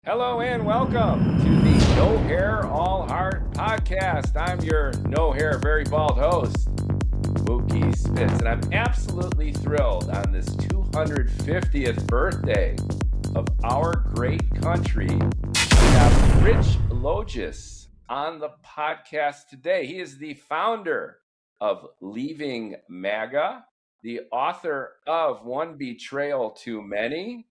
Hello and welcome to the No Hair, All Heart podcast. I'm your no hair, very bald host, Mookie Spitz, and I'm absolutely thrilled on this 250th birthday of our great country to have Rich Logis on the podcast today. He is the founder of Leaving MAGA, the author of One Betrayal Too Many,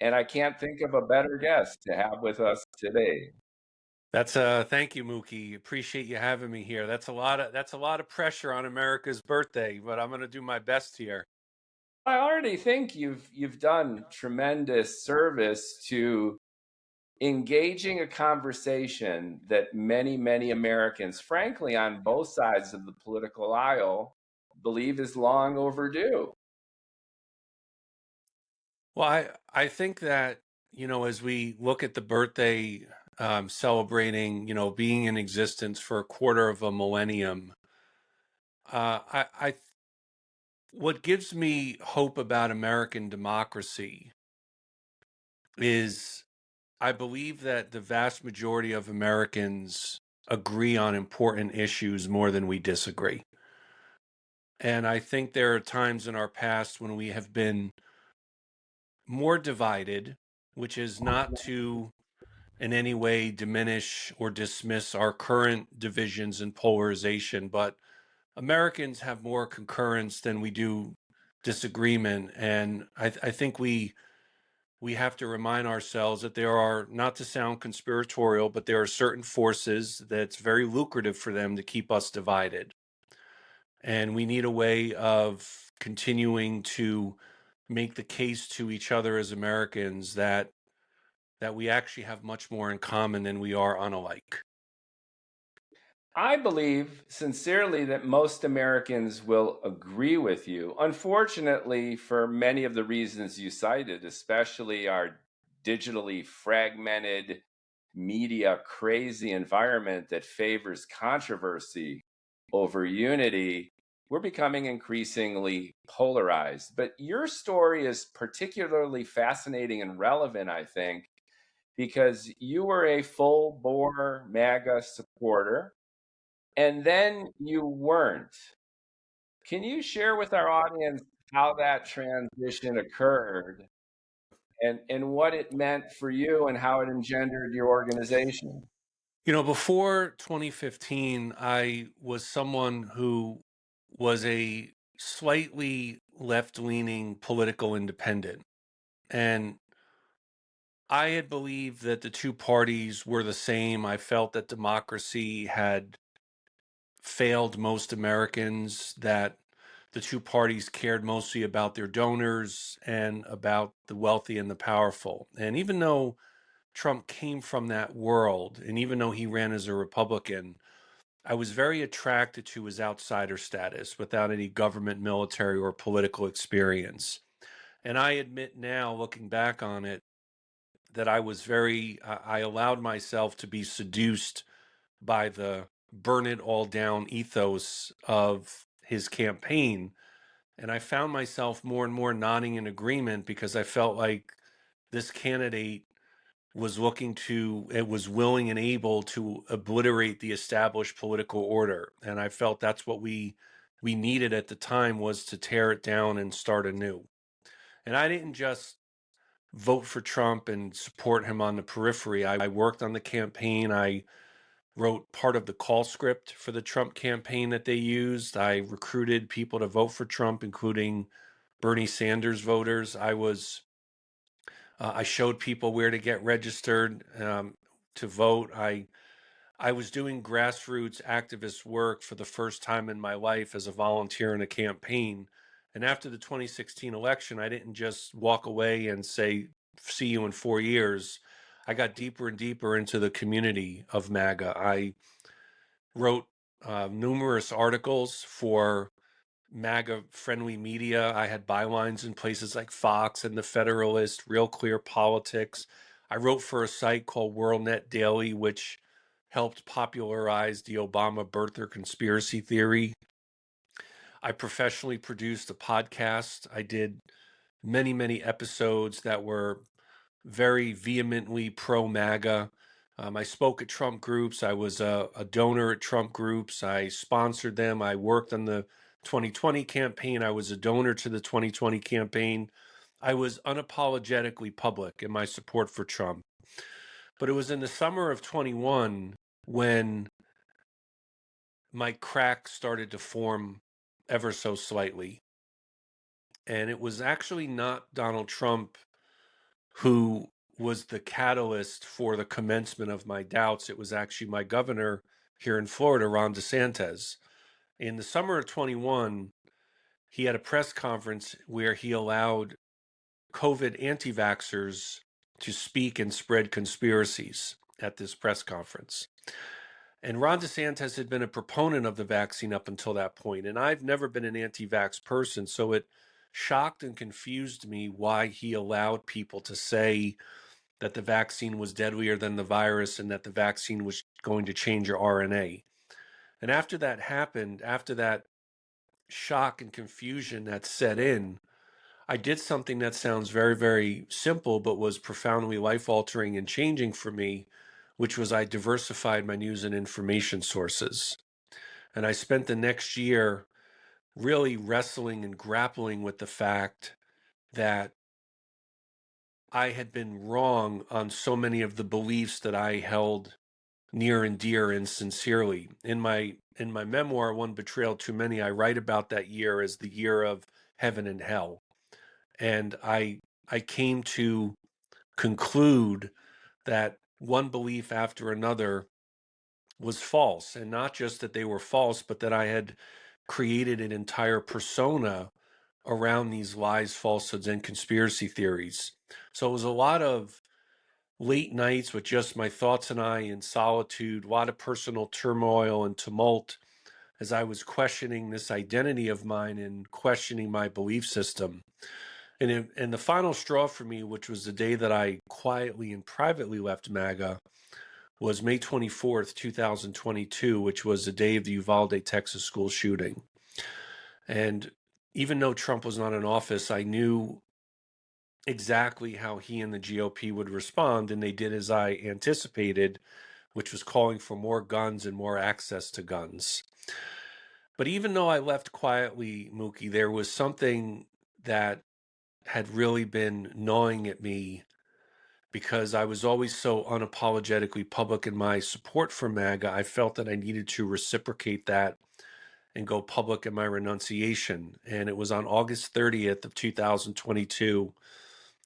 and I can't think of a better guest to have with us today. Thank you, Mookie. Appreciate you having me here. That's a lot of pressure on America's birthday, but I'm going to do my best here. I already think you've done tremendous service to engaging a conversation that many Americans, frankly, on both sides of the political aisle, believe is long overdue. Well, I think that, as we look at the birthday celebrating, being in existence for a quarter of a millennium, I what gives me hope about American democracy is I believe that the vast majority of Americans agree on important issues more than we disagree. And I think there are times in our past when we have been more divided, which is not to in any way diminish or dismiss our current divisions and polarization, but Americans have more concurrence than we do disagreement. And I think we have to remind ourselves that there are, not to sound conspiratorial, but there are certain forces that's very lucrative for them to keep us divided. And we need a way of continuing to make the case to each other as Americans that we actually have much more in common than we are unalike. I believe sincerely that most Americans will agree with you. Unfortunately, for many of the reasons you cited, especially our digitally fragmented, media crazy environment that favors controversy over unity, we're becoming increasingly polarized. But your story is particularly fascinating and relevant, I think, because you were a full bore MAGA supporter and then you weren't. Can you share with our audience how that transition occurred and what it meant for you and how it engendered your organization? Before 2015, I was someone who was a slightly left-leaning political independent. And I had believed that the two parties were the same. I felt that democracy had failed most Americans, that the two parties cared mostly about their donors and about the wealthy and the powerful. And even though Trump came from that world, and even though he ran as a Republican, I was very attracted to his outsider status without any government, military, or political experience. And I admit now, looking back on it, that I allowed myself to be seduced by the burn it all down ethos of his campaign. And I found myself more and more nodding in agreement because I felt like this candidate it was willing and able to obliterate the established political order. And I felt that's what we needed at the time, was to tear it down and start anew. And I didn't just vote for Trump and support him on the periphery. I worked on the campaign. I wrote part of the call script for the Trump campaign that they used. I recruited people to vote for Trump, including Bernie Sanders voters. I showed people where to get registered to vote. I was doing grassroots activist work for the first time in my life as a volunteer in a campaign. And after the 2016 election, I didn't just walk away and say, see you in 4 years. I got deeper and deeper into the community of MAGA. I wrote numerous articles for MAGA friendly media. I had bylines in places like Fox and The Federalist, Real Clear Politics. I wrote for a site called WorldNet Daily, which helped popularize the Obama birther conspiracy theory. I professionally produced a podcast. I did many episodes that were very vehemently pro-MAGA. I spoke at Trump groups. I was a donor at Trump groups. I sponsored them. I worked on the 2020 campaign. I was a donor to the 2020 campaign. I was unapologetically public in my support for Trump. But it was in the summer of 21 when my crack started to form ever so slightly. And it was actually not Donald Trump who was the catalyst for the commencement of my doubts. It was actually my governor here in Florida, Ron DeSantis. In the summer of 21, he had a press conference where he allowed COVID anti vaxxers to speak and spread conspiracies at this press conference. And Ron DeSantis had been a proponent of the vaccine up until that point. And I've never been an anti vax person. So it shocked and confused me why he allowed people to say that the vaccine was deadlier than the virus and that the vaccine was going to change your RNA. And after that happened, after that shock and confusion that set in, I did something that sounds very, very simple, but was profoundly life altering and changing for me, which was I diversified my news and information sources. And I spent the next year really wrestling and grappling with the fact that I had been wrong on so many of the beliefs that I held near and dear and sincerely. In my memoir, One Betrayal Too Many, I write about that year as the year of heaven and hell. And I came to conclude that one belief after another was false, and not just that they were false, but that I had created an entire persona around these lies, falsehoods, and conspiracy theories. So it was a lot of late nights with just my thoughts and I in solitude, a lot of personal turmoil and tumult as I was questioning this identity of mine and questioning my belief system. And the final straw for me, which was the day that I quietly and privately left MAGA, was May 24th, 2022, which was the day of the Uvalde, Texas school shooting. And even though Trump was not in office, I knew exactly how he and the GOP would respond, and they did as I anticipated, which was calling for more guns and more access to guns. But even though I left quietly, Mookie, there was something that had really been gnawing at me because I was always so unapologetically public in my support for MAGA. I felt that I needed to reciprocate that and go public in my renunciation. And it was on August 30th of 2022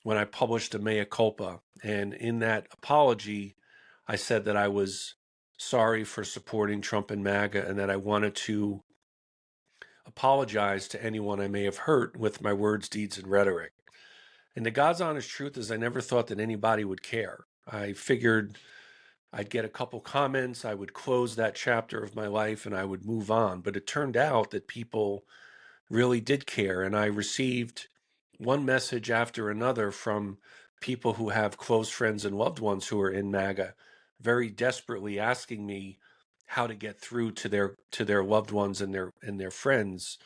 when I published a mea culpa. And in that apology, I said that I was sorry for supporting Trump and MAGA and that I wanted to apologize to anyone I may have hurt with my words, deeds, and rhetoric. And the God's honest truth is I never thought that anybody would care. I figured I'd get a couple comments, I would close that chapter of my life, and I would move on. But it turned out that people really did care. And I received one message after another from people who have close friends and loved ones who are in MAGA, very desperately asking me how to get through to their loved ones and their friends.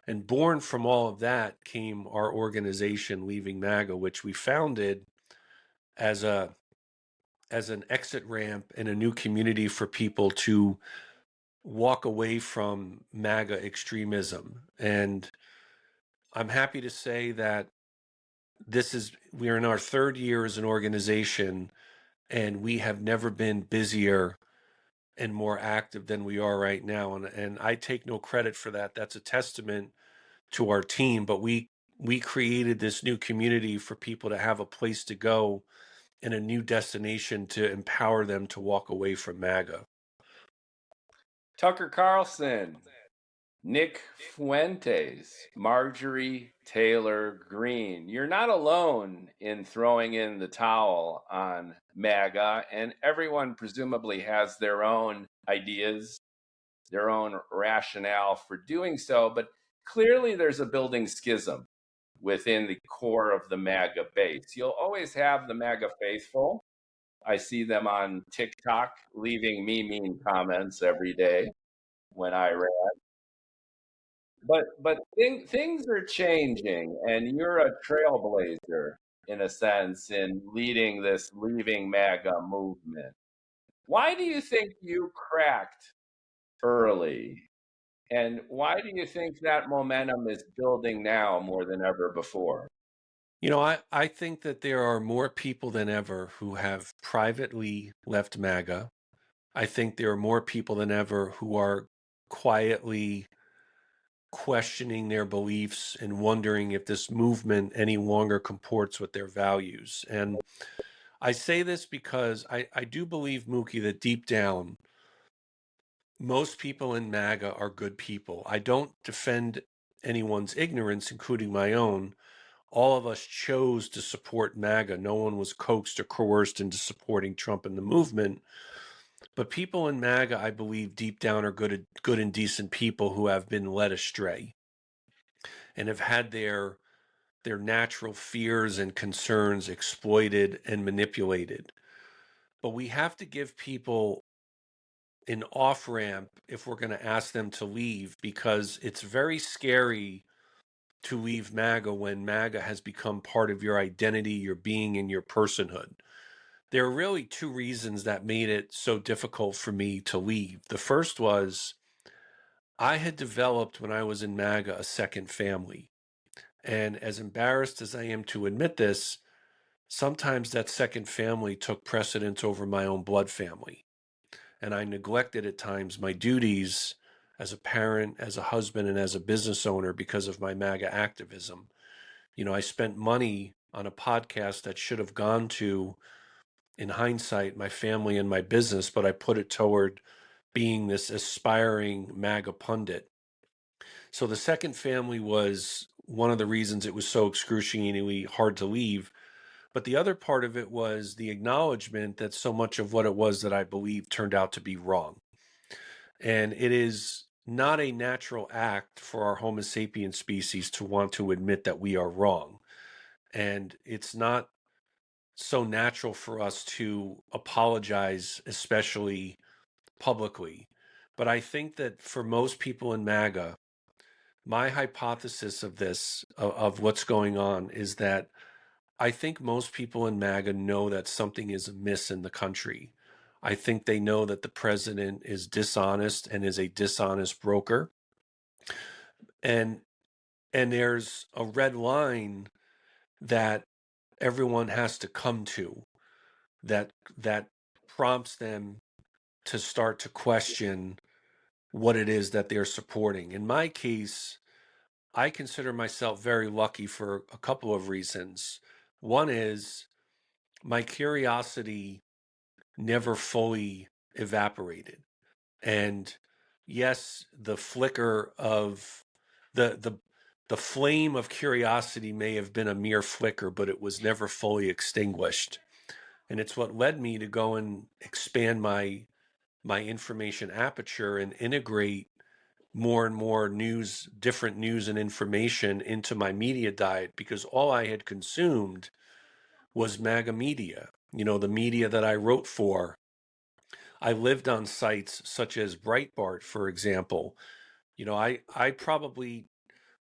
And born from all of that came our organization, Leaving MAGA, which we founded as an exit ramp and a new community for people to walk away from MAGA extremism. And I'm happy to say that we're in our third year as an organization, and we have never been busier and more active than we are right now. And I take no credit for that. That's a testament to our team, but we created this new community for people to have a place to go and a new destination to empower them to walk away from MAGA. Tucker Carlson, Nick Fuentes, Marjorie Taylor Greene. You're not alone in throwing in the towel on MAGA, and everyone presumably has their own ideas, their own rationale for doing so, but clearly there's a building schism within the core of the MAGA base. You'll always have the MAGA faithful. I see them on TikTok leaving me mean comments every day when I rant. But things are changing, and you're a trailblazer. in a sense, in leading this Leaving MAGA movement. Why do you think you cracked early? And why do you think that momentum is building now more than ever before? I think that there are more people than ever who have privately left MAGA. I think there are more people than ever who are quietly questioning their beliefs and wondering if this movement any longer comports with their values. And I say this because I do believe, Mookie, that deep down, most people in MAGA are good people. I don't defend anyone's ignorance, including my own. All of us chose to support MAGA. No one was coaxed or coerced into supporting Trump and the movement. But people in MAGA, I believe, deep down are good and decent people who have been led astray and have had their natural fears and concerns exploited and manipulated. But we have to give people an off ramp if we're going to ask them to leave, because it's very scary to leave MAGA when MAGA has become part of your identity, your being, and your personhood. There are really two reasons that made it so difficult for me to leave. The first was I had developed, when I was in MAGA, a second family. And as embarrassed as I am to admit this, sometimes that second family took precedence over my own blood family. And I neglected at times my duties as a parent, as a husband, and as a business owner because of my MAGA activism. I spent money on a podcast that should have gone to, in hindsight, my family and my business, but I put it toward being this aspiring MAGA pundit. So the second family was one of the reasons it was so excruciatingly hard to leave. But the other part of it was the acknowledgement that so much of what it was that I believed turned out to be wrong. And it is not a natural act for our Homo sapien species to want to admit that we are wrong. And it's not so natural for us to apologize, especially publicly. But I think that for most people in MAGA, my hypothesis of this, of what's going on, is that I think most people in MAGA know that something is amiss in the country. I think they know that the president is dishonest and is a dishonest broker. And there's a red line that everyone has to come to, that prompts them to start to question what it is that they're supporting. In my case, I consider myself very lucky for a couple of reasons. One is my curiosity never fully evaporated. And yes, the flicker of the the flame of curiosity may have been a mere flicker, but it was never fully extinguished. And it's what led me to go and expand my information aperture and integrate more and more news, different news and information into my media diet, because all I had consumed was MAGA media, the media that I wrote for. I lived on sites such as Breitbart, for example. I probably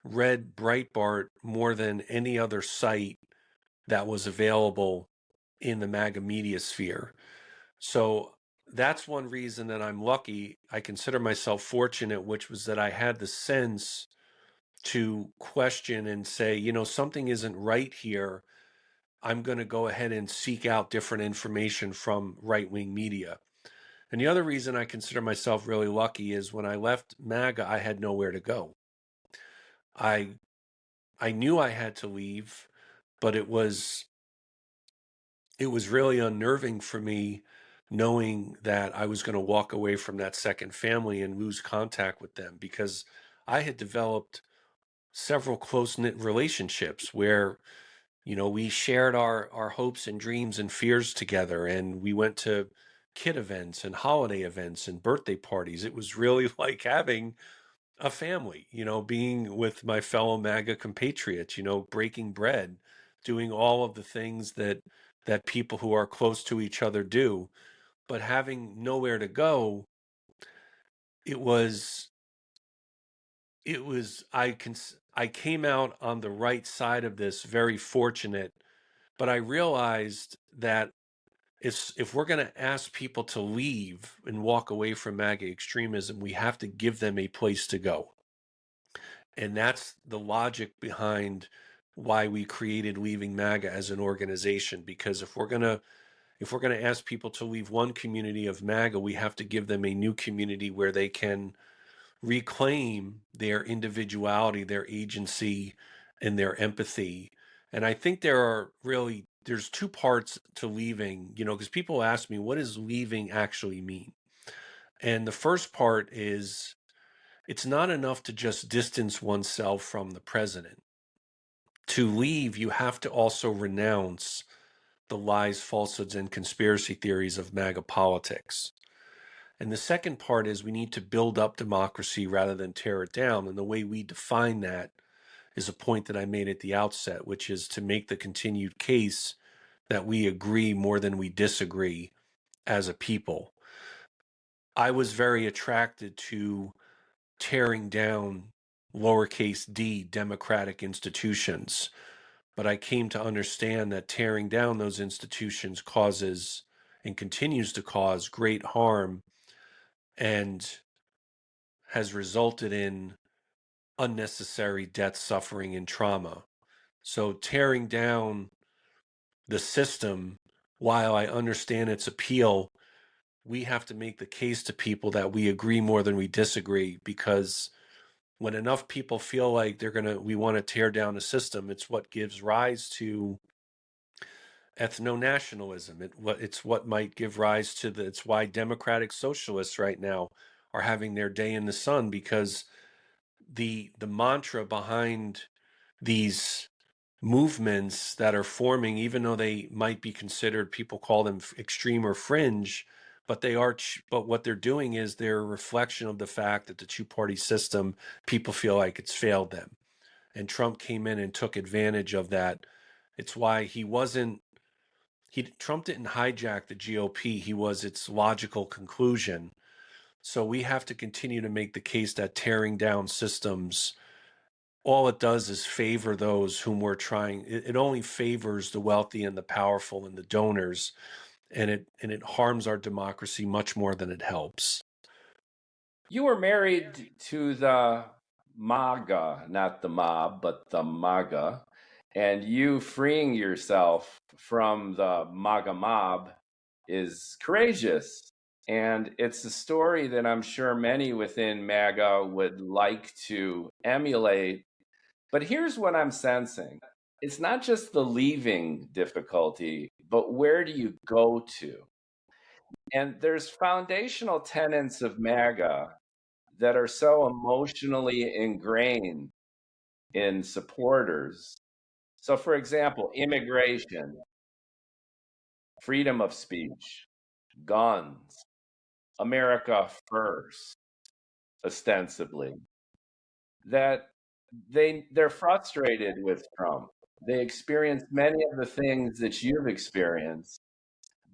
read Breitbart more than any other site that was available in the MAGA media sphere. So that's one reason that I'm lucky. I consider myself fortunate, which was that I had the sense to question and say, something isn't right here. I'm going to go ahead and seek out different information from right-wing media. And the other reason I consider myself really lucky is when I left MAGA, I had nowhere to go. I knew I had to leave, but it was really unnerving for me knowing that I was going to walk away from that second family and lose contact with them, because I had developed several close-knit relationships where we shared our hopes and dreams and fears together, and we went to kid events and holiday events and birthday parties. It was really like having a family, being with my fellow MAGA compatriots, breaking bread, doing all of the things that people who are close to each other do. But having nowhere to go, it was I came out on the right side of this very fortunate, But I realized that if we're going to ask people to leave and walk away from MAGA extremism, we have to give them a place to go. And that's the logic behind why we created Leaving MAGA as an organization. Because if we're going to ask people to leave one community of MAGA, we have to give them a new community where they can reclaim their individuality, their agency, and their empathy. And I think there's two parts to leaving, because people ask me, what does leaving actually mean? And the first part is, it's not enough to just distance oneself from the president. To leave, you have to also renounce the lies, falsehoods, and conspiracy theories of MAGA politics. And the second part is we need to build up democracy rather than tear it down. And the way we define that is a point that I made at the outset, which is to make the continued case that we agree more than we disagree as a people. I was very attracted to tearing down lowercase d democratic institutions, but I came to understand that tearing down those institutions causes and continues to cause great harm and has resulted in unnecessary death, suffering, and trauma. So tearing down the system, while I understand its appeal, we have to make the case to people that we agree more than we disagree, because when enough people feel like we want to tear down the system, it's what gives rise to ethno-nationalism. It's what might give rise to it's why democratic socialists right now are having their day in the sun, because the mantra behind these movements that are forming, even though they might be considered, people call them extreme or fringe, but but what they're doing is they're a reflection of the fact that the two-party system, people feel like it's failed them. And Trump came in and took advantage of that. It's why Trump didn't hijack the GOP. He was its logical conclusion. So we have to continue to make the case that tearing down systems, all it does is favor those whom we're trying. It only favors the wealthy and the powerful and the donors, and it harms our democracy much more than it helps. You were married to the MAGA, not the mob, but the MAGA, and you freeing yourself from the MAGA mob is courageous. And it's a story that I'm sure many within MAGA would like to emulate. But here's what I'm sensing: it's not just the leaving difficulty, but where do you go to? And there's foundational tenets of MAGA that are so emotionally ingrained in supporters. So, for example, immigration, freedom of speech, guns, America first, ostensibly, that they're frustrated with Trump. They experience many of the things that you've experienced,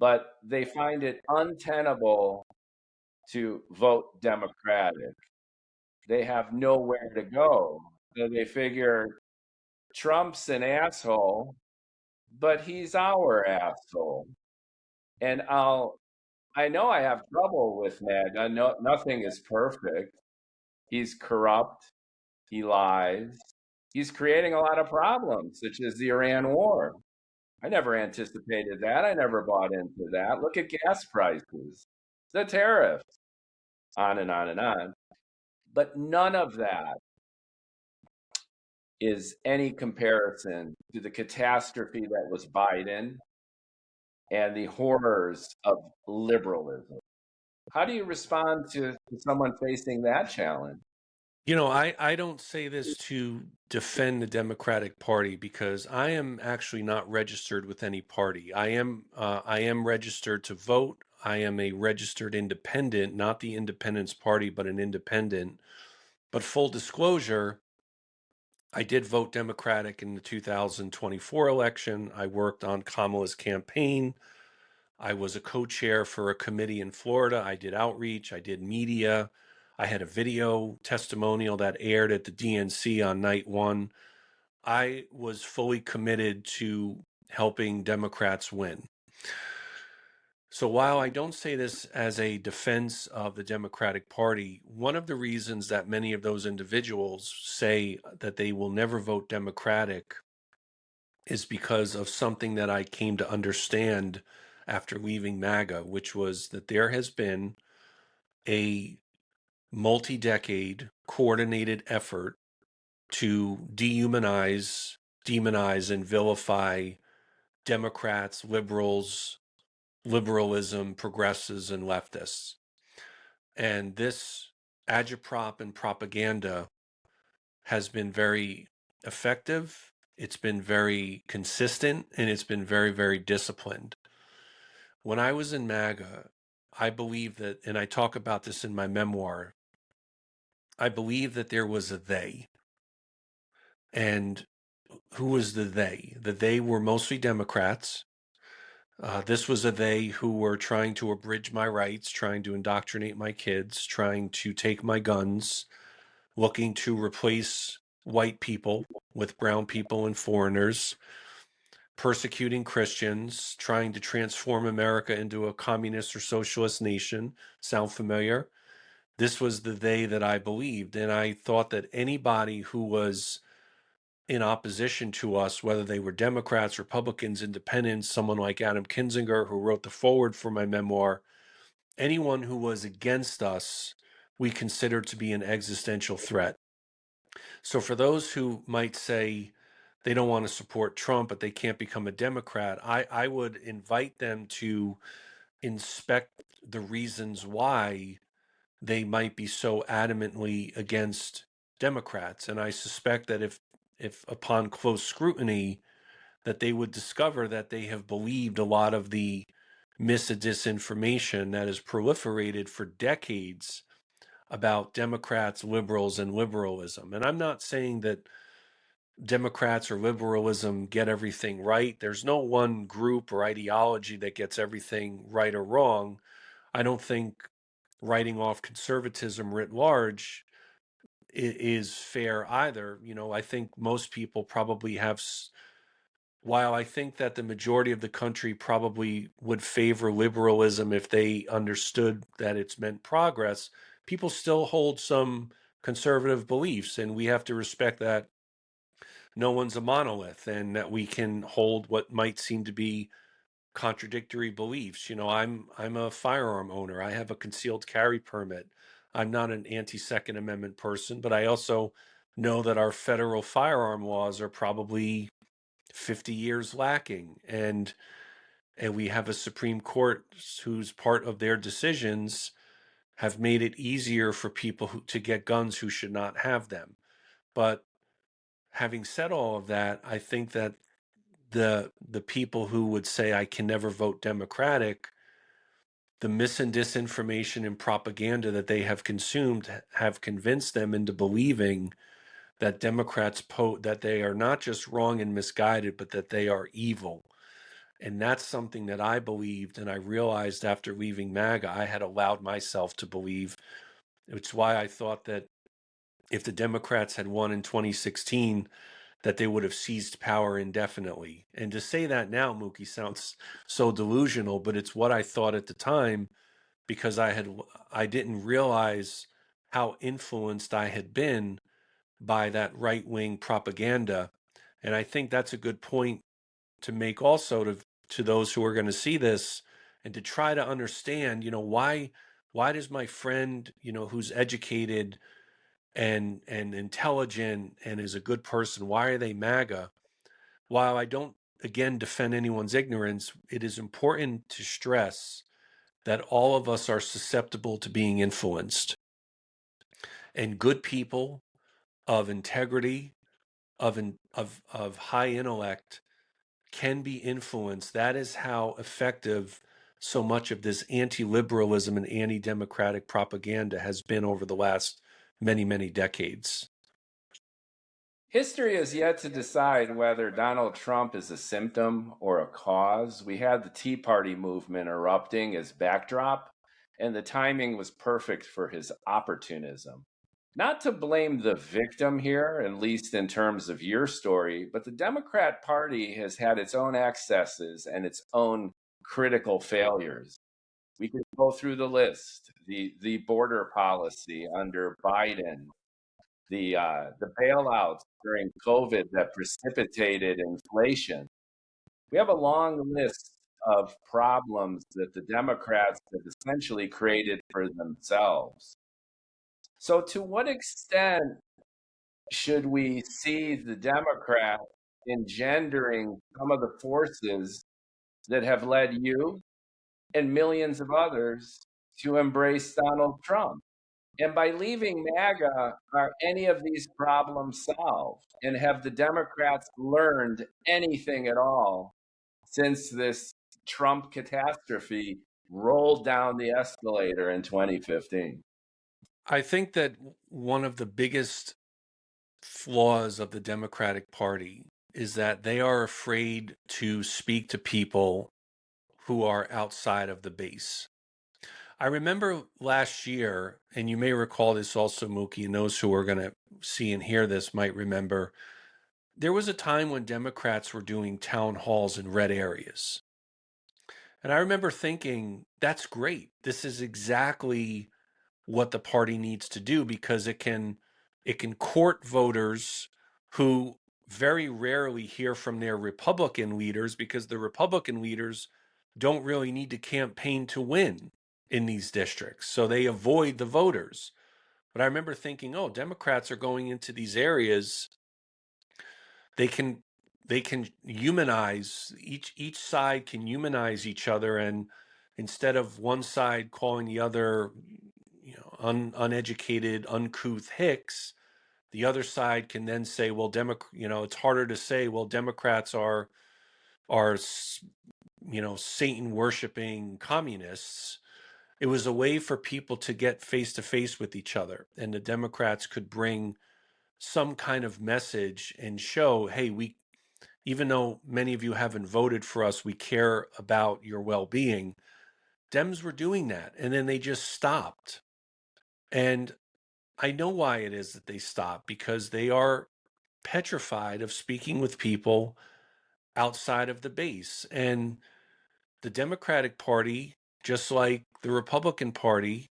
but they find it untenable to vote Democratic. They have nowhere to go. So they figure Trump's an asshole, but he's our asshole. And I know I have trouble with MAGA. No, nothing is perfect. He's corrupt. He lies. He's creating a lot of problems, such as the Iran war. I never anticipated that. I never bought into that. Look at gas prices, the tariffs, on and on and on. But none of that is any comparison to the catastrophe that was Biden and the horrors of liberalism. How do you respond to someone facing that challenge? I don't say this to defend the Democratic Party, because I am actually not registered with any party. I am registered to vote. I am a registered independent, not the Independence Party, but an independent. But full disclosure, I did vote Democratic in the 2024 election. I worked on Kamala's campaign. I was a co-chair for a committee in Florida. I did outreach. I did media. I had a video testimonial that aired at the DNC on night one. I was fully committed to helping Democrats win. So while I don't say this as a defense of the Democratic Party, one of the reasons that many of those individuals say that they will never vote Democratic is because of something that I came to understand after leaving MAGA, which was that there has been a multi-decade coordinated effort to dehumanize, demonize, and vilify Democrats, liberals, liberalism, progressives, and leftists. And this agitprop and propaganda has been very effective. It's been very consistent, and it's been very, very disciplined. When I was in MAGA, I believe that, and I talk about this in my memoir, I believe that there was a they. And who was the they? The they were mostly Democrats. This was a they who were trying to abridge my rights, trying to indoctrinate my kids, trying to take my guns, looking to replace white people with brown people and foreigners, persecuting Christians, trying to transform America into a communist or socialist nation. Sound familiar? This was the they that I believed. And I thought that anybody who was in opposition to us, whether they were Democrats, Republicans, Independents, someone like Adam Kinzinger, who wrote the foreword for my memoir, anyone who was against us, we considered to be an existential threat. So for those who might say they don't want to support Trump, but they can't become a Democrat, I would invite them to inspect the reasons why they might be so adamantly against Democrats. And I suspect that if upon close scrutiny, that they would discover that they have believed a lot of the mis and disinformation that has proliferated for decades about Democrats, liberals, and liberalism. And I'm not saying that Democrats or liberalism get everything right. There's no one group or ideology that gets everything right or wrong. I don't think writing off conservatism writ large is fair either. You know, I think most people probably have, while I think that the majority of the country probably would favor liberalism if they understood that it's meant progress, people still hold some conservative beliefs, and we have to respect that no one's a monolith and that we can hold what might seem to be contradictory beliefs. You know, I'm a firearm owner. I have a concealed carry permit. I'm not an anti-Second Amendment person, but I also know that our federal firearm laws are probably 50 years lacking, and we have a Supreme Court whose part of their decisions have made it easier for people to get guns who should not have them. But having said all of that, I think that the people who would say I can never vote Democratic, the mis and disinformation and propaganda that they have consumed have convinced them into believing that Democrats that they are not just wrong and misguided, but that they are evil. And that's something that I believed, and I realized after leaving MAGA, I had allowed myself to believe. It's why I thought that if the Democrats had won in 2016, that they would have seized power indefinitely. And to say that now, Mookie, sounds so delusional, but it's what I thought at the time because I didn't realize how influenced I had been by that right-wing propaganda. And I think that's a good point to make also to those who are going to see this and to try to understand, you know, why does my friend, you know, who's educated and intelligent and is a good person, why are they MAGA? While I don't again defend anyone's ignorance, it is important to stress that all of us are susceptible to being influenced. And good people of integrity, of high intellect can be influenced. That is how effective so much of this anti-liberalism and anti-democratic propaganda has been over the last many, many decades. History has yet to decide whether Donald Trump is a symptom or a cause. We had the Tea Party movement erupting as backdrop, and the timing was perfect for his opportunism. Not to blame the victim here, at least in terms of your story, but the Democrat Party has had its own excesses and its own critical failures. We could go through the list: the border policy under Biden, the bailouts during COVID that precipitated inflation. We have a long list of problems that the Democrats have essentially created for themselves. So, to what extent should we see the Democrats engendering some of the forces that have led you and millions of others to embrace Donald Trump? And by leaving MAGA, are any of these problems solved? And have the Democrats learned anything at all since this Trump catastrophe rolled down the escalator in 2015? I think that one of the biggest flaws of the Democratic Party is that they are afraid to speak to people who are outside of the base. I remember last year, and you may recall this also, Mookie, and those who are going to see and hear this might remember, there was a time when Democrats were doing town halls in red areas. And I remember thinking, that's great. This is exactly what the party needs to do, because it can court voters who very rarely hear from their Republican leaders, because the Republican leaders don't really need to campaign to win in these districts. So they avoid the voters. But I remember thinking, oh, Democrats are going into these areas. They can humanize each side can humanize each other, and instead of one side calling the other, uneducated, uncouth hicks, the other side can then say, well, it's harder to say, well, Democrats are Satan worshiping communists. It was a way for people to get face to face with each other, and the Democrats could bring some kind of message and show, hey, even though many of you haven't voted for us, we care about your well-being. Dems were doing that, and then they just stopped. And I know why it is that they stopped, because they are petrified of speaking with people outside of the base. And the Democratic Party, just like the Republican Party,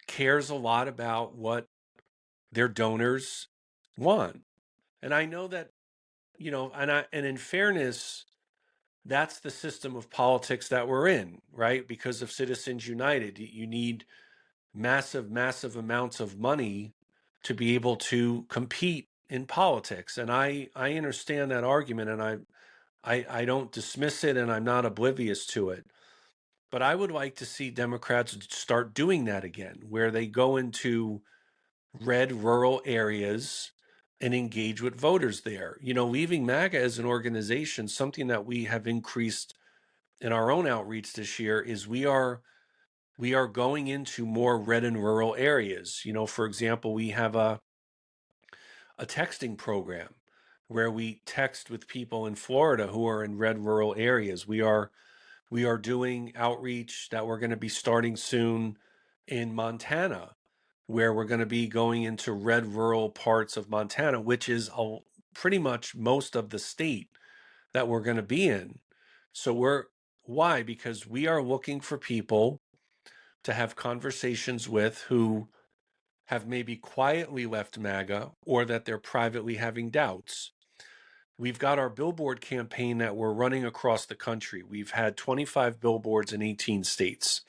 cares a lot about what their donors want. And I know that, and in fairness, that's the system of politics that we're in, right? Because of Citizens United, you need massive, massive amounts of money to be able to compete in politics. And I understand that argument, and I don't dismiss it, and I'm not oblivious to it. But I would like to see Democrats start doing that again, where they go into red rural areas and engage with voters there. Leaving MAGA as an organization, something that we have increased in our own outreach this year, is we are going into more red and rural areas. For example, we have a texting program where we text with people in Florida who are in red rural areas. We are doing outreach that we're going to be starting soon in Montana, where we're going to be going into red rural parts of Montana, which is pretty much most of the state that we're going to be in. So why? Because we are looking for people to have conversations with who have maybe quietly left MAGA, or that they're privately having doubts. We've got our billboard campaign that we're running across the country. We've had 25 billboards in 18 states.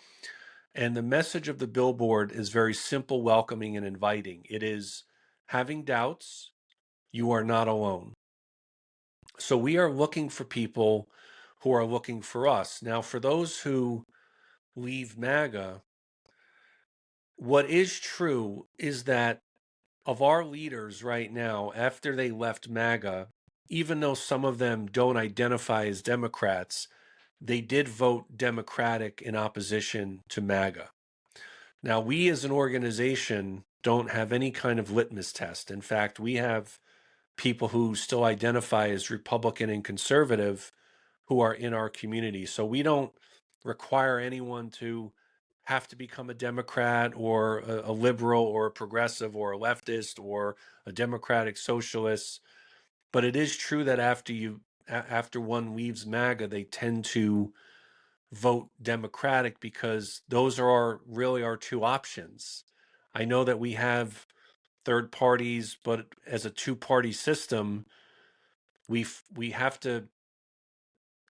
And the message of the billboard is very simple, welcoming, and inviting. It is, having doubts, you are not alone. So we are looking for people who are looking for us. Now, for those who leave MAGA, what is true is that of our leaders right now, after they left MAGA, even though some of them don't identify as Democrats, they did vote Democratic in opposition to MAGA. Now, we as an organization don't have any kind of litmus test. In fact, we have people who still identify as Republican and conservative who are in our community. So we don't require anyone to have to become a Democrat or a liberal or a progressive or a leftist or a democratic socialist. But it is true that after one leaves MAGA, they tend to vote Democratic because those are really our two options. I know that we have third parties, but as a two-party system, we have to,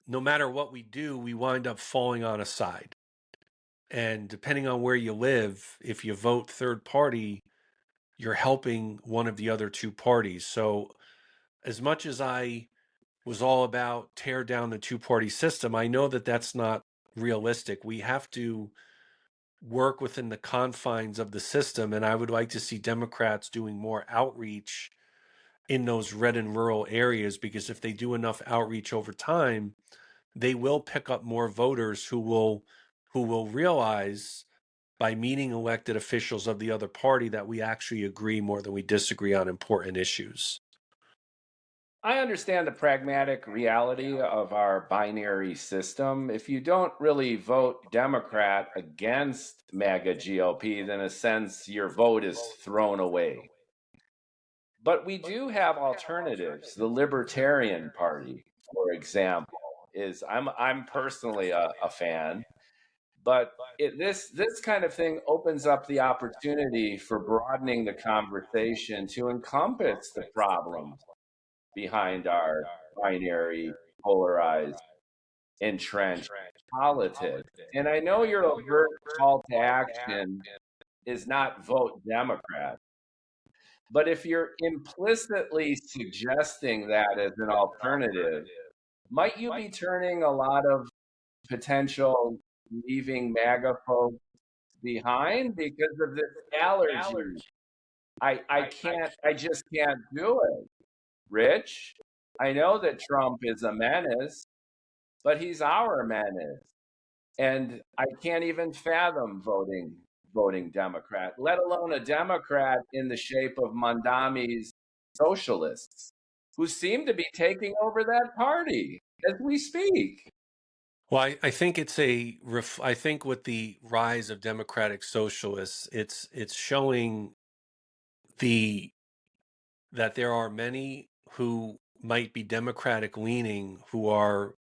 no matter what we do, we wind up falling on a side. And depending on where you live, if you vote third party, you're helping one of the other two parties. So as much as I was all about tear down the two-party system, I know that that's not realistic. We have to work within the confines of the system, and I would like to see Democrats doing more outreach in those red and rural areas, because if they do enough outreach over time, they will pick up more voters who will realize by meeting elected officials of the other party that we actually agree more than we disagree on important issues. I understand the pragmatic reality of our binary system. If you don't really vote Democrat against MAGA GOP, then in a sense your vote is thrown away. But we do have alternatives. The Libertarian Party, for example, is I'm personally a fan, but this kind of thing opens up the opportunity for broadening the conversation to encompass the problems behind our binary, polarized, entrenched politics. And I know your overt call to action is not vote Democrat, but if you're implicitly suggesting that as an alternative, might you be turning a lot of potential leaving MAGA folks behind because of this allergy? I just can't do it. Rich, I know that Trump is a menace, but he's our menace. And I can't even fathom voting Democrat, let alone a Democrat in the shape of Mondami's socialists, who seem to be taking over that party as we speak. Well, I think I think with the rise of democratic socialists, it's showing the that there are many who might be democratic leaning who are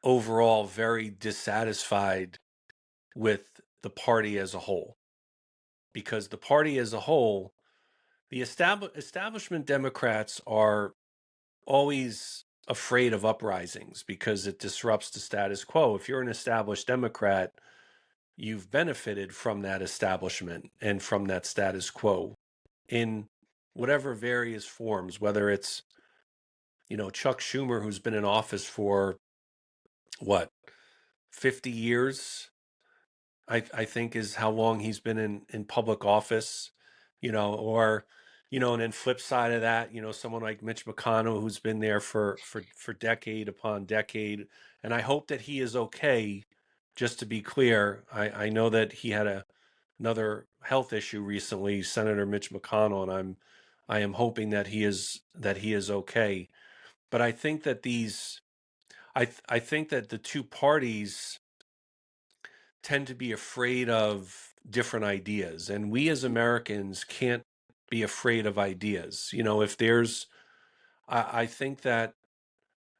overall very dissatisfied with the party as a whole, because the party as a whole, the establishment Democrats are always afraid of uprisings because it disrupts the status quo. If you're an established Democrat, you've benefited from that establishment and from that status quo in whatever various forms, whether it's, Chuck Schumer, who's been in office for what, 50 years, I think is how long he's been in public office, or, and then flip side of that, someone like Mitch McConnell, who's been there for decade upon decade. And I hope that he is okay. Just to be clear, I know that he had another health issue recently, Senator Mitch McConnell, and I am hoping that he is okay. But I think that I think that the two parties tend to be afraid of different ideas, and we as Americans can't be afraid of ideas. If there's, I think that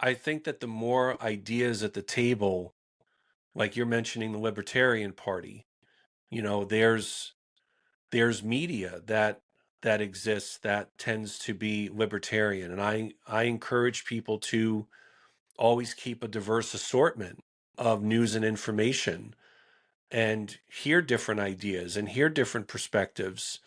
the more ideas at the table, like you're mentioning the Libertarian Party, there's media that exists that tends to be libertarian, and I encourage people to always keep a diverse assortment of news and information and hear different ideas and hear different perspectives,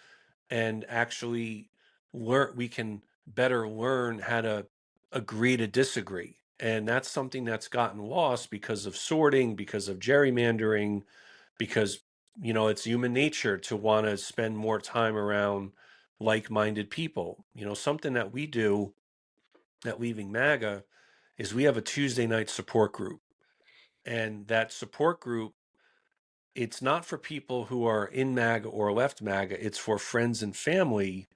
and actually we can better learn how to agree to disagree. And that's something that's gotten lost because of sorting, because of gerrymandering, because it's human nature to want to spend more time around like-minded people. Something that we do at Leaving MAGA is we have a Tuesday night support group, and that support group, it's not for people who are in MAGA or left MAGA. It's for friends and family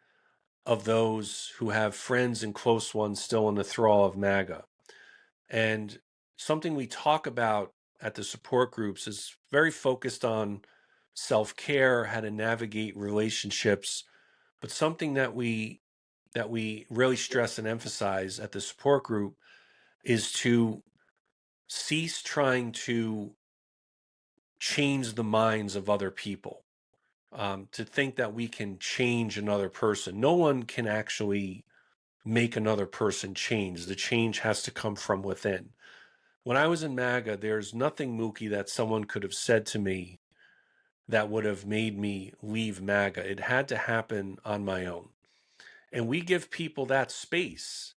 of those who have friends and close ones still in the thrall of MAGA. And something we talk about at the support groups is very focused on self-care, how to navigate relationships, but something that we really stress and emphasize at the support group is to cease trying to change the minds of other people, to think that we can change another person. No one can actually make another person change. The change has to come from within. When I was in MAGA, there's nothing, Mookie, that someone could have said to me that would have made me leave MAGA. It had to happen on my own. And we give people that space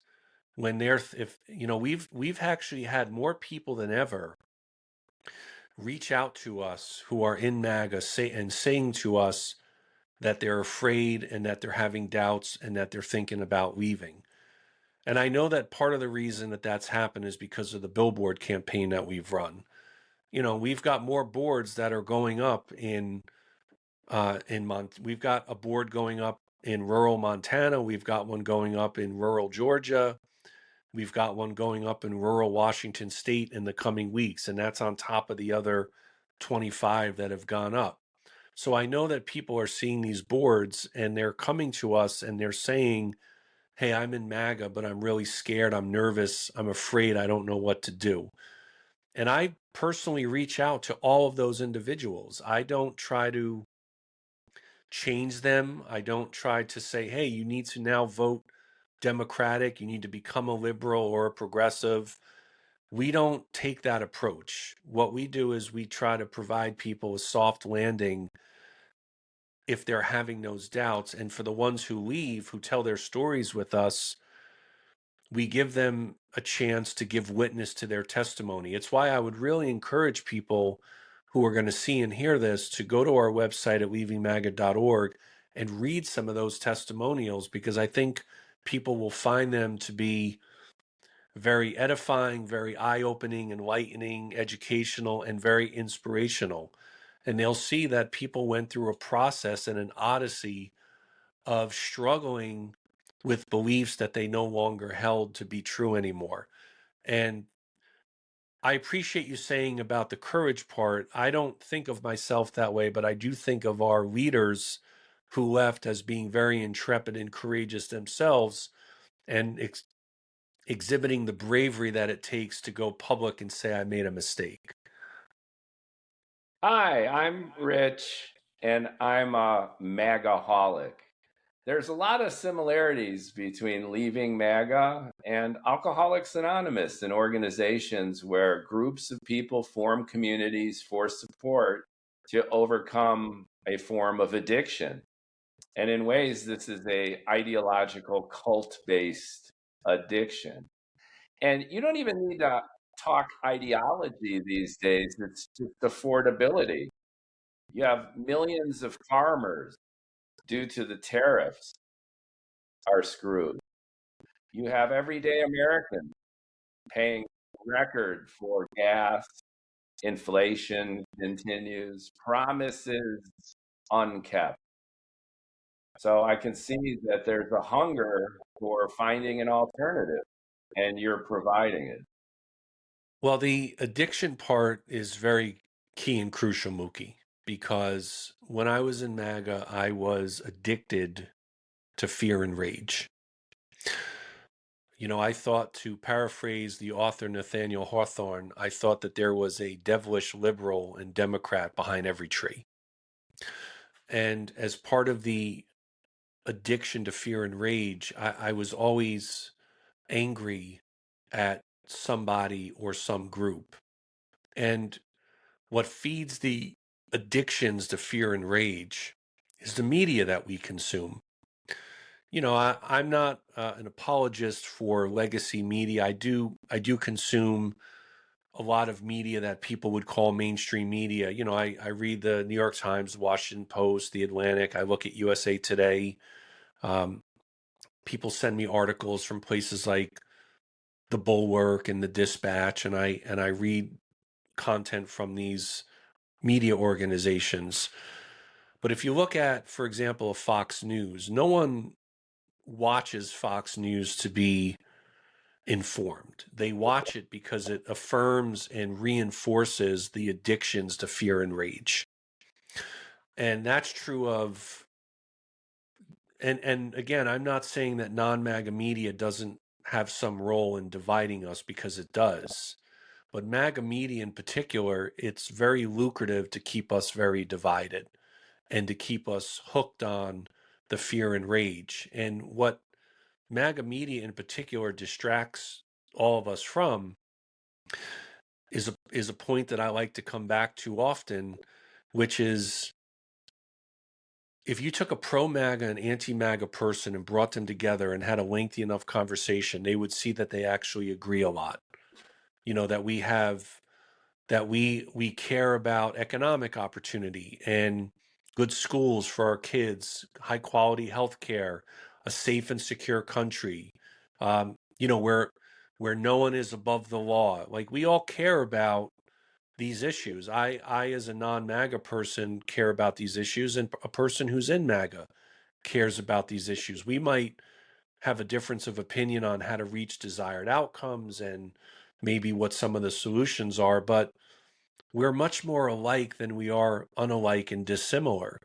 when they're, if you know, we've actually had more people than ever reach out to us who are in MAGA saying to us that they're afraid and that they're having doubts and that they're thinking about leaving. And I know that part of the reason that that's happened is because of the billboard campaign that we've run. We've got more boards that are going up we've got a board going up in rural Montana. We've got one going up in rural Georgia. We've got one going up in rural Washington State in the coming weeks, and that's on top of the other 25 that have gone up. So I know that people are seeing these boards and they're coming to us and they're saying, hey, I'm in MAGA, but I'm really scared. I'm nervous. I'm afraid. I don't know what to do. And I personally reach out to all of those individuals. I don't try to change them. I don't try to say, hey, you need to now vote Democratic. You need to become a liberal or a progressive. We don't take that approach. What we do is we try to provide people a soft landing if they're having those doubts. And for the ones who leave, who tell their stories with us, we give them a chance to give witness to their testimony. It's why I would really encourage people who are going to see and hear this to go to our website at leavingmaga.org and read some of those testimonials, because I think people will find them to be very edifying, very eye-opening, enlightening, educational, and very inspirational. And they'll see that people went through a process and an odyssey of struggling with beliefs that they no longer held to be true anymore. And I appreciate you saying about the courage part. I don't think of myself that way, but I do think of our leaders who left as being very intrepid and courageous themselves, and exhibiting the bravery that it takes to go public and say, I made a mistake. Hi, I'm Rich, and I'm a MAGaholic. There's a lot of similarities between Leaving MAGA and Alcoholics Anonymous and organizations where groups of people form communities for support to overcome a form of addiction. And in ways, this is a ideological cult-based addiction. And you don't even need to talk ideology these days. It's just affordability. You have millions of farmers, due to the tariffs, are screwed. You have everyday Americans paying record for gas, inflation continues, promises unkept. So I can see that there's a hunger for finding an alternative, and you're providing it. Well, the addiction part is very key and crucial, Mookie, because when I was in MAGA, I was addicted to fear and rage. I thought, to paraphrase the author Nathaniel Hawthorne, I thought that there was a devilish liberal and Democrat behind every tree. And as part of the addiction to fear and rage, I was always angry at somebody or some group. And what feeds the addictions to fear and rage is the media that we consume. I'm not an apologist for legacy media. I do consume a lot of media that people would call mainstream media. I read the New York Times, the Washington Post, the Atlantic. I look at USA Today. People send me articles from places like the Bulwark and the Dispatch, and I read content from these media organizations. But if you look at, for example, Fox News, no one watches Fox News to be informed. They watch it because it affirms and reinforces the addictions to fear and rage. And that's true of, and again, I'm not saying that non-MAGA media doesn't have some role in dividing us, because it does. But MAGA media in particular, it's very lucrative to keep us very divided and to keep us hooked on the fear and rage. And what MAGA media in particular distracts all of us from is a point that I like to come back to often, which is, if you took a pro-MAGA and anti-MAGA person and brought them together and had a lengthy enough conversation, they would see that they actually agree a lot. You know, that we care about economic opportunity and good schools for our kids, high quality health care, a safe and secure country, you know, where no one is above the law. Like, we all care about these issues. I as a non-MAGA person care about these issues, and a person who's in MAGA cares about these issues. We might have a difference of opinion on how to reach desired outcomes and maybe what some of the solutions are, but we're much more alike than we are unalike and dissimilar.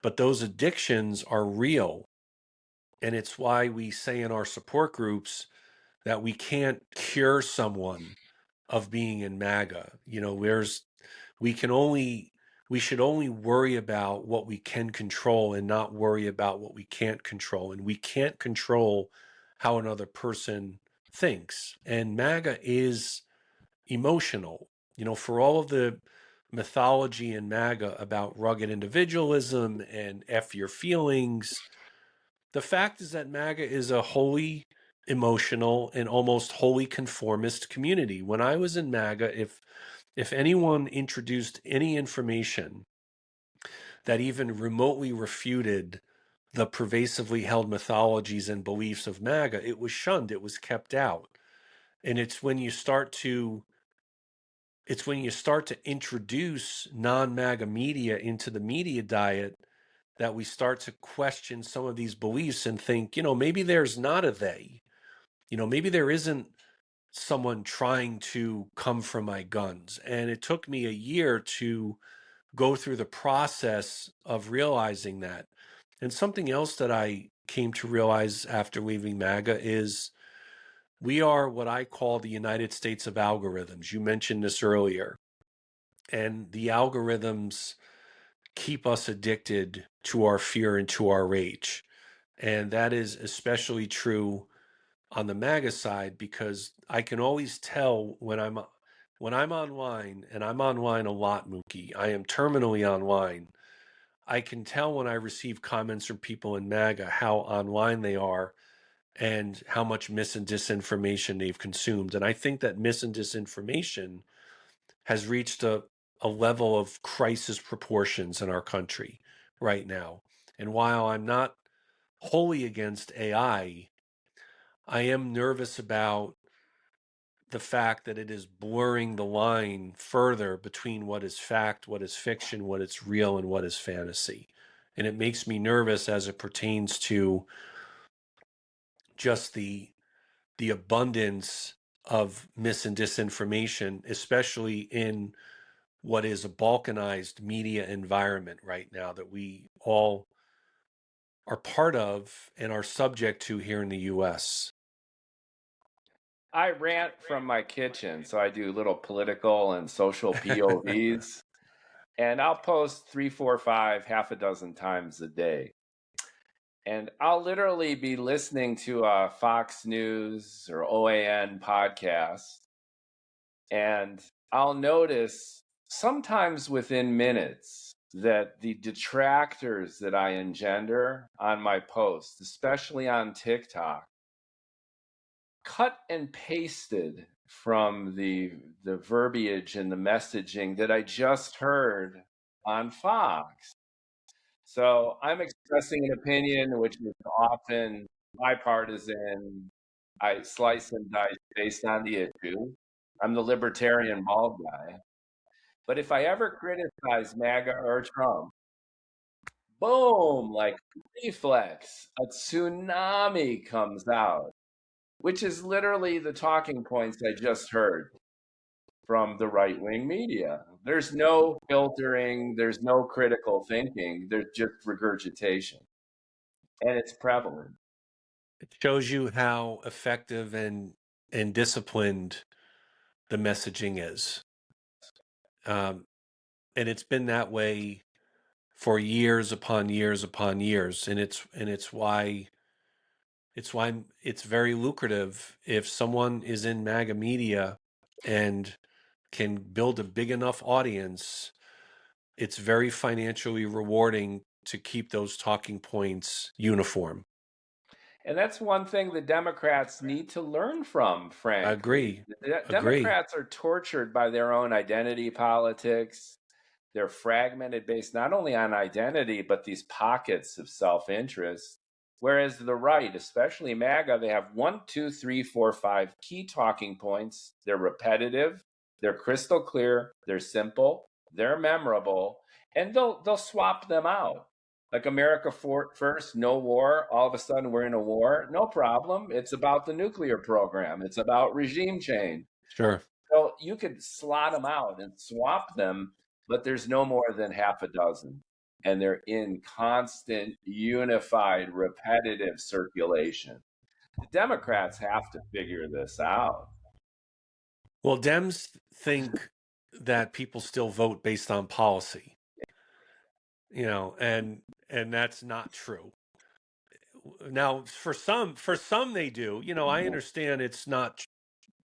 But those addictions are real. And it's why we say in our support groups that we can't cure someone of being in MAGA. You know, we can only, we should only worry about what we can control and not worry about what we can't control. And we can't control how another person thinks. And MAGA is emotional. You know, for all of the mythology in MAGA about rugged individualism and F your feelings, the fact is that MAGA is a wholly emotional and almost wholly conformist community. When I was in MAGA, if anyone introduced any information that even remotely refuted the pervasively held mythologies and beliefs of MAGA, it was shunned, it was kept out. And it's when you start to introduce non-MAGA media into the media diet that we start to question some of these beliefs and think, you know, maybe there's not a they. You know, maybe there isn't someone trying to come for my guns. And it took me a year to go through the process of realizing that. And something else that I came to realize after leaving MAGA is we are what I call the United States of algorithms. You mentioned this earlier. And the algorithms keep us addicted to our fear and to our rage. And that is especially true on the MAGA side, because I can always tell when I'm online, and I'm online a lot, Mookie. I am terminally online. I can tell when I receive comments from people in MAGA how online they are and how much mis and disinformation they've consumed. And I think that mis and disinformation has reached a level of crisis proportions in our country right now. And while I'm not wholly against I am nervous about the fact that it is blurring the line further between what is fact, what is fiction, what is real, and what is fantasy. And it makes me nervous as it pertains to just the abundance of mis and disinformation, especially in what is a balkanized media environment right now that we all are part of and are subject to here in the US. I rant from my kitchen, so I do little political and social POVs, and I'll post 3, 4, 5, half a dozen times a day. And I'll literally be listening to a Fox News or OAN podcast, and I'll notice sometimes within minutes that the detractors that I engender on my posts, especially on TikTok, cut and pasted from the verbiage and the messaging that I just heard on Fox. So I'm expressing an opinion which is often bipartisan. I slice and dice based on the issue. I'm the libertarian bald guy. But if I ever criticize MAGA or Trump, boom, like reflex, a tsunami comes out. which is literally the talking points I just heard from the right-wing media. There's no filtering, there's no critical thinking, there's just regurgitation. And it's prevalent. It shows you how effective and disciplined the messaging is. And it's been that way for years upon years upon years. And it's why it's very lucrative if someone is in MAGA media and can build a big enough audience. It's very financially rewarding to keep those talking points uniform. And that's one thing the Democrats need to learn from, I frankly. agree. The Agree. Democrats are tortured by their own identity politics. They're fragmented based not only on identity, but these pockets of self interest. Whereas the right, especially MAGA, they have one, two, three, four, five key talking points. They're repetitive, they're crystal clear, they're simple, they're memorable, and they'll swap them out. Like America first, no war. All of a sudden, we're in a war. No problem. It's about the nuclear program. It's about regime change. Sure. So you could slot them out and swap them, but there's no more than half a dozen. And they're in constant, unified, repetitive circulation. The Democrats have to figure this out. Well, Dems think that people still vote based on policy, and that's not true. Now, for some they do. I understand it's not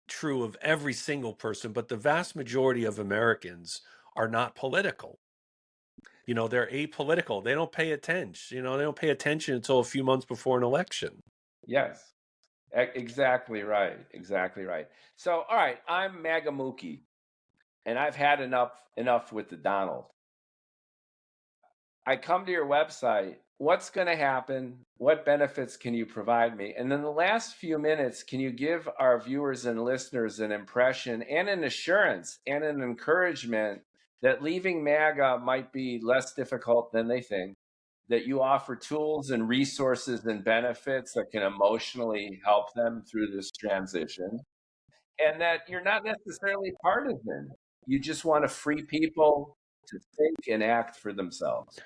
true of every single person, but the vast majority of Americans are not political. They're apolitical. They don't pay attention. They don't pay attention until a few months before an election. Yes, exactly right. Exactly right. So, all right, I'm MAGA Mookie, and I've had enough with the Donald. I come to your website. What's going to happen? What benefits can you provide me? And then the last few minutes, can you give our viewers and listeners an impression and an assurance and an encouragement that leaving MAGA might be less difficult than they think, that you offer tools and resources and benefits that can emotionally help them through this transition, and that you're not necessarily partisan. You just want to free people to think and act for themselves.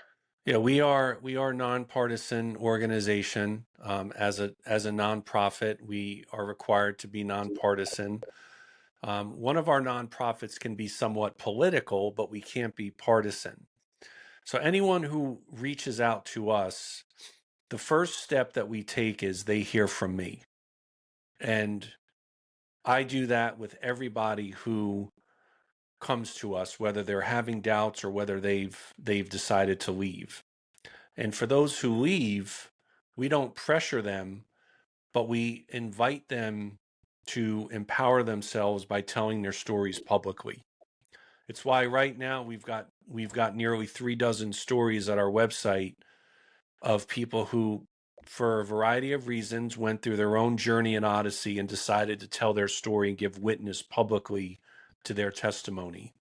Yeah, we are nonpartisan organization. As a nonprofit, we are required to be nonpartisan. One of our nonprofits can be somewhat political, but we can't be partisan. So anyone who reaches out to us, the first step that we take is they hear from me. And I do that with everybody who comes to us, whether they're having doubts or whether they've decided to leave. And for those who leave, we don't pressure them, but we invite them to empower themselves by telling their stories publicly. It's why right now we've got nearly 36 stories at our website of people who, for a variety of reasons, went through their own journey and odyssey and decided to tell their story and give witness publicly to their testimony.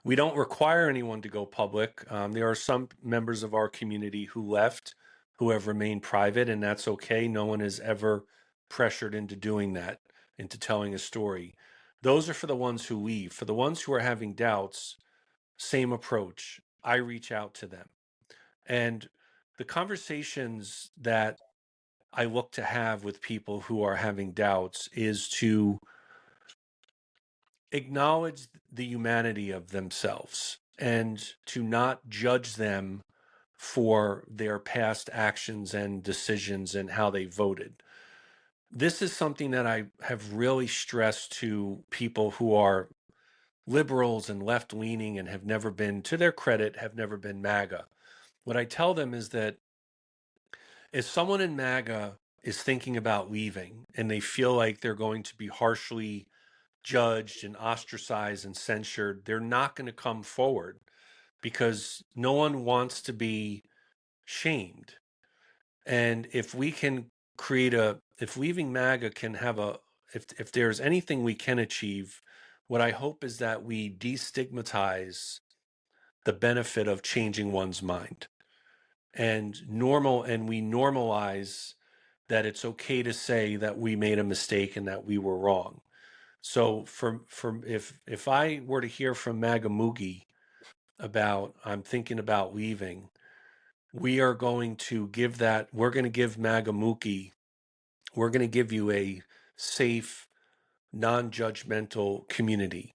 We don't require anyone to go public. There are some members of our community who left, who have remained private, and that's okay. No one is ever pressured into doing that, into telling a story. Those are for the ones who leave. For the ones who are having doubts, same approach. I reach out to them. And the conversations that I look to have with people who are having doubts is to acknowledge the humanity of themselves and to not judge them for their past actions and decisions and how they voted. This is something that I have really stressed to people who are liberals and left leaning and have never been, to their credit, have never been MAGA. What I tell them is that if someone in MAGA is thinking about leaving and they feel like they're going to be harshly judged and ostracized and censured, they're not going to come forward because no one wants to be shamed. And if we can if Leaving MAGA can have if there's anything we can achieve, what I hope is that we destigmatize the benefit of changing one's mind and we normalize that it's okay to say that we made a mistake and that we were wrong. So if I were to hear from MAGA Moogie about I'm thinking about leaving, we're going to give MAGA Mookie, we're going to give you a safe, non-judgmental community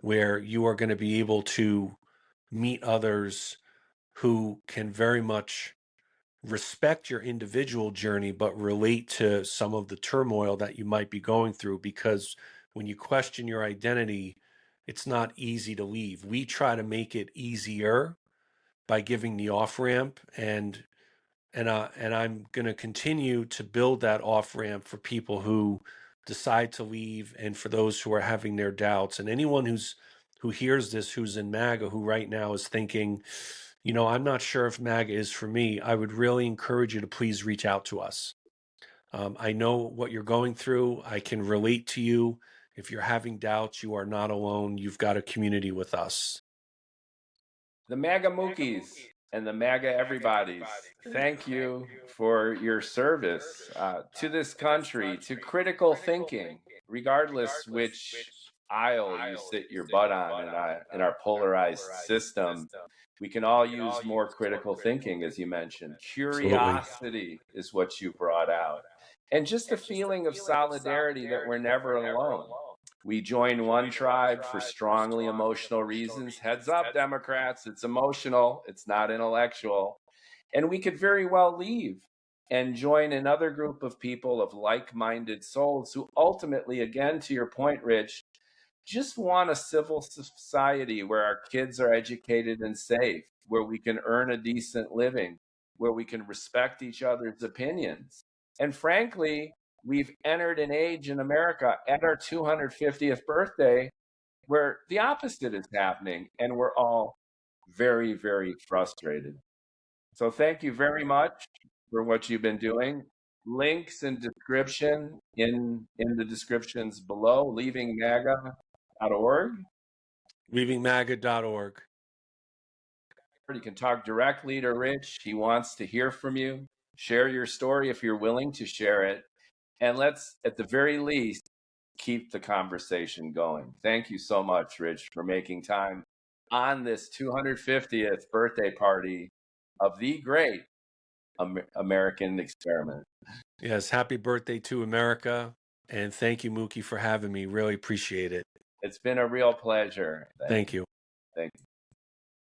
where you are going to be able to meet others who can very much respect your individual journey, but relate to some of the turmoil that you might be going through. Because when you question your identity, it's not easy to leave. We try to make it easier by giving the off ramp, and I'm going to continue to build that off ramp for people who decide to leave, and for those who are having their doubts, and anyone who hears this, who's in MAGA, who right now is thinking, I'm not sure if MAGA is for me. I would really encourage you to please reach out to us. I know what you're going through. I can relate to you. If you're having doubts, you are not alone. You've got a community with us. The MAGA Mookies and the MAGA everybody's, thank you for your service to this country, to critical thinking, regardless which aisle you sit your butt on in our polarized system. We can all use more critical thinking, as you mentioned. Curiosity is what you brought out. And just a feeling of solidarity that we're never alone. We join one tribe for strongly emotional reasons. Heads up, Democrats, it's emotional, it's not intellectual. And we could very well leave and join another group of people of like-minded souls who ultimately, again, to your point, Rich, just want a civil society where our kids are educated and safe, where we can earn a decent living, where we can respect each other's opinions. And frankly, we've entered an age in America at our 250th birthday where the opposite is happening, and we're all very, very frustrated. So thank you very much for what you've been doing. Links and description in the descriptions below, leavingmaga.org. Leavingmaga.org. You can talk directly to Rich. He wants to hear from you. Share your story if you're willing to share it. And let's, at the very least, keep the conversation going. Thank you so much, Rich, for making time on this 250th birthday party of the great American experiment. Yes, happy birthday to America. And thank you, Mookie, for having me. Really appreciate it. It's been a real pleasure. Thank you. Thank you.